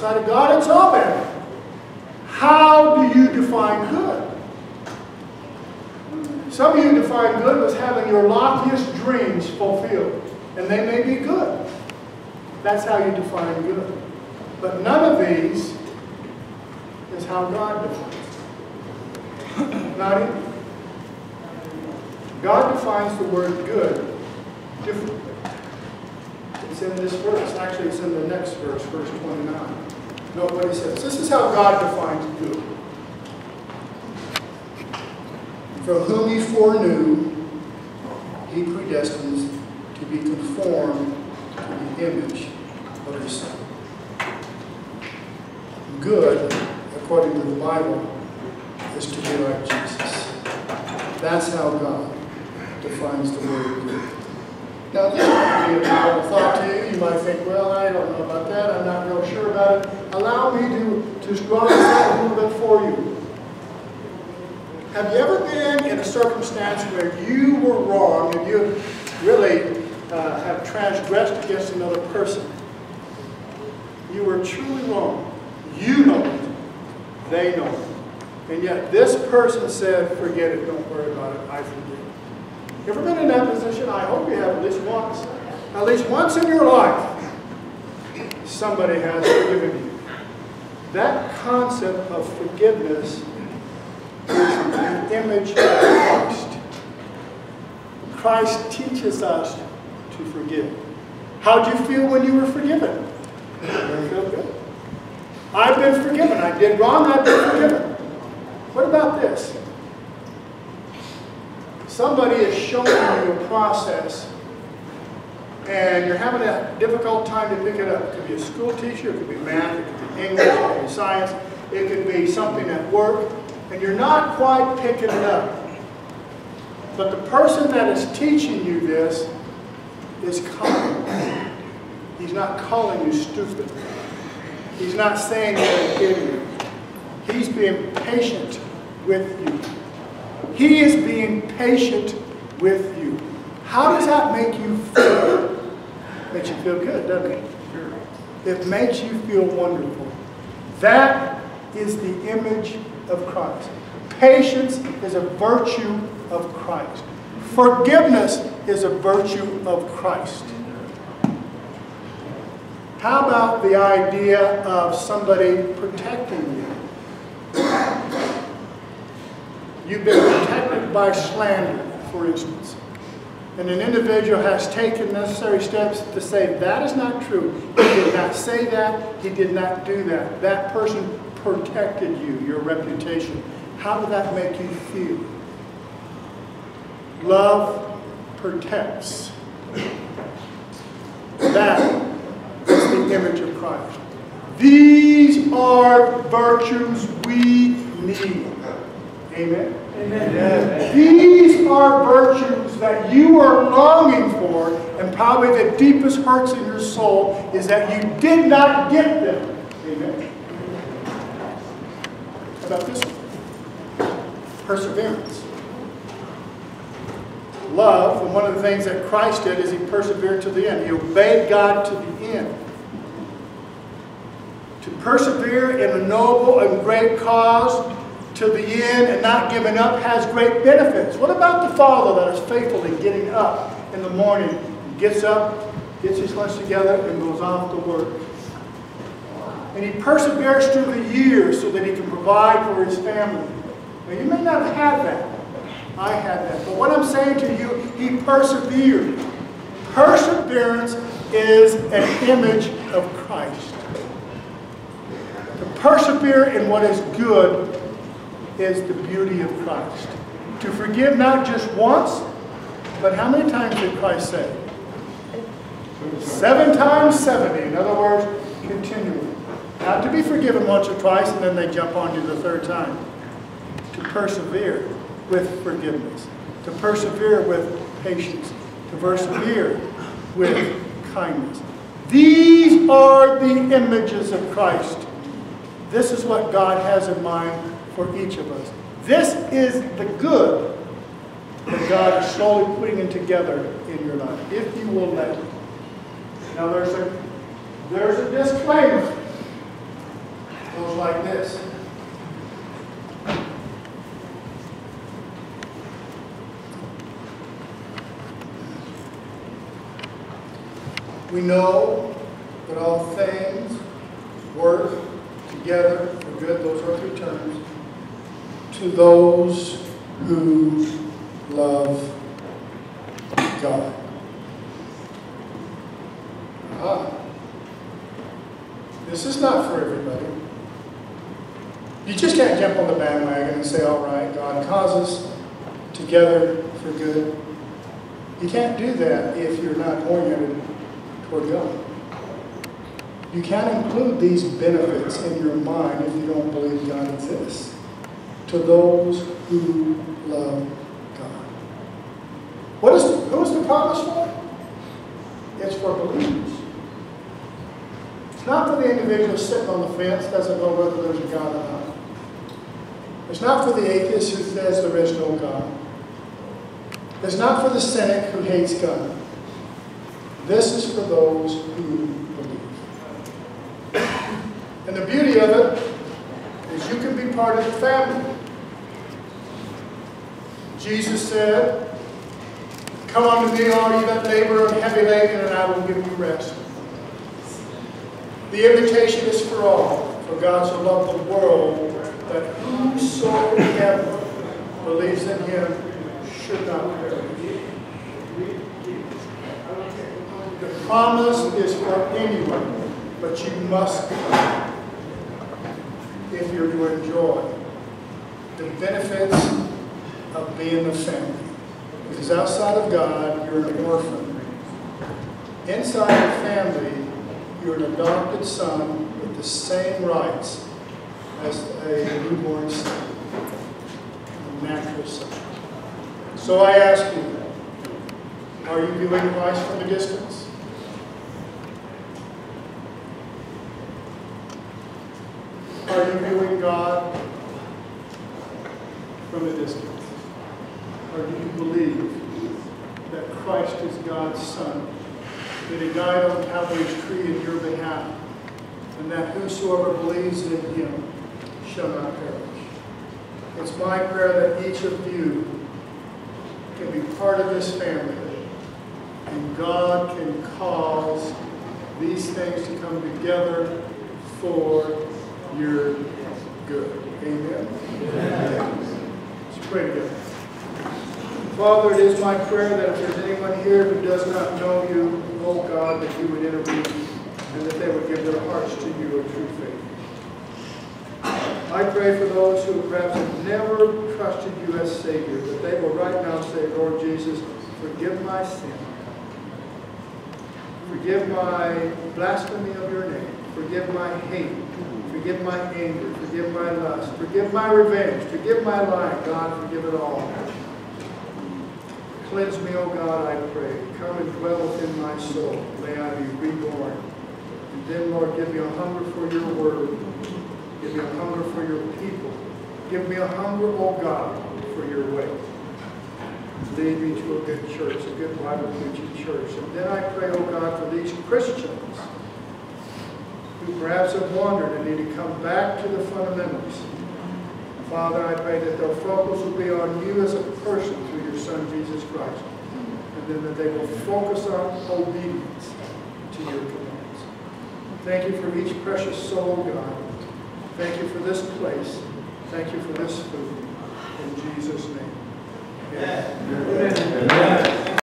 Outside of God, it's all bad. How do you define good? Some of you define good as having your loftiest dreams fulfilled. And they may be good. That's how you define good. But none of these is how God defines it. Not even. God defines the word good differently. It's in this verse. Actually, it's in the next verse, verse 29. Note what he says. This is how God defines good. For whom he foreknew, he predestined to be conformed to the image of his Son. Good, according to the Bible, is to be like Jesus. That's how God defines the word good. Now, this might be a novel thought to you. You might think, well, I don't know about that. I'm not real sure about it. Allow me to draw this out a little bit for you. Have you ever been in a circumstance where you were wrong and you really have transgressed against another person? You were truly wrong. You know it. They know it. And yet this person said, forget it, don't worry about it, I forgive. You ever been in that position? I hope you have at least once. At least once in your life, somebody has forgiven you. That concept of forgiveness is the image of Christ. Christ teaches us to forgive. How did you feel when you were forgiven? I feel good. I've been forgiven. I did wrong, I've been forgiven. What about this? Somebody is showing you a process and you're having a difficult time to pick it up. It could be a school teacher, it could be math, it could be English, it could be science, it could be something at work, and you're not quite picking it up. But the person that is teaching you this is calling. He's not calling you stupid. He's not saying you're an idiot. He's being patient with you. He is being patient with you. How does that make you feel? It makes you feel good, doesn't it? It makes you feel wonderful. That is the image of Christ. Patience is a virtue of Christ. Forgiveness is a virtue of Christ. How about the idea of somebody protecting you? You've been protected by slander, for instance. And an individual has taken necessary steps to say, that is not true. He did not say that. He did not do that. That person protected you, your reputation. How did that make you feel? Love protects. That is the image of Christ. These are virtues we need. Amen? Amen. These are virtues that you are longing for, and probably the deepest hurts in your soul is that you did not get them. Amen. How about this one? Perseverance. Love, and one of the things that Christ did is he persevered to the end. He obeyed God to the end. To persevere in a noble and great cause to the end and not giving up has great benefits. What about the father that is faithfully getting up in the morning, gets up, gets his lunch together, and goes off to work? And he perseveres through the years so that he can provide for his family. Now, you may not have had that. I had that. But what I'm saying to you, he persevered. Perseverance is an image of Christ. To persevere in what is good is the beauty of Christ. To forgive not just once, but how many times did Christ say? 7 times 70. In other words, continually. Not to be forgiven once or twice and then they jump on you the 3rd time. To persevere with forgiveness. To persevere with patience. To persevere with kindness. These are the images of Christ. This is what God has in mind for each of us. This is the good that God is slowly putting together in your life, if you will let it. Now there's a disclaimer. We know that all things work together for good, those are 3 terms, to those who love God. This is not for everybody. You just can't jump on the bandwagon and say, all right, God causes together for good. You can't do that if you're not oriented toward God. You can't include these benefits in your mind if you don't believe God exists. To those who love God. Who is the promise for? It's for believers. It's not for the individual sitting on the fence, doesn't know whether there's a God or not. It's not for the atheist who says there is no God. It's not for the cynic who hates God. This is for those who believe. And the beauty of it is you can be part of the family. Jesus said, "Come unto me, all ye that labor and heavy laden, and I will give you rest." The invitation is for all, for God so loved the world that whosoever believes in him should not perish. The promise is for anyone, but you must come if you're to enjoy the benefits of being a family. Because outside of God, you're an orphan. Inside the family, you're an adopted son with the same rights as a newborn son, a natural son. So I ask you, are you viewing Christ from a distance? Are you viewing God from a distance? Or do you believe that Christ is God's Son, that He died on Calvary's tree in your behalf, and that whosoever believes in Him shall not perish? It's my prayer that each of you can be part of this family, and God can cause these things to come together for your good. Amen? Amen. Let's pray together. Father, it is my prayer that if there's anyone here who does not know you, oh God, that you would intervene and that they would give their hearts to you in true faith. I pray for those who perhaps have never trusted you as Savior, that they will right now say, Lord Jesus, forgive my sin. Forgive my blasphemy of your name. Forgive my hate. Forgive my anger. Forgive my lust. Forgive my revenge. Forgive my lying. God, forgive it all. Cleanse me, O God, I pray. Come and dwell within my soul. May I be reborn. And then, Lord, give me a hunger for your word. Give me a hunger for your people. Give me a hunger, O God, for your way. Lead me to a good church, a good Bible preaching church. And then I pray, O God, for these Christians who perhaps have wandered and need to come back to the fundamentals. Father, I pray that their focus will be on you as a person through your Son, Jesus Christ. And then that they will focus on obedience to your commands. Thank you for each precious soul, God. Thank you for this place. Thank you for this food.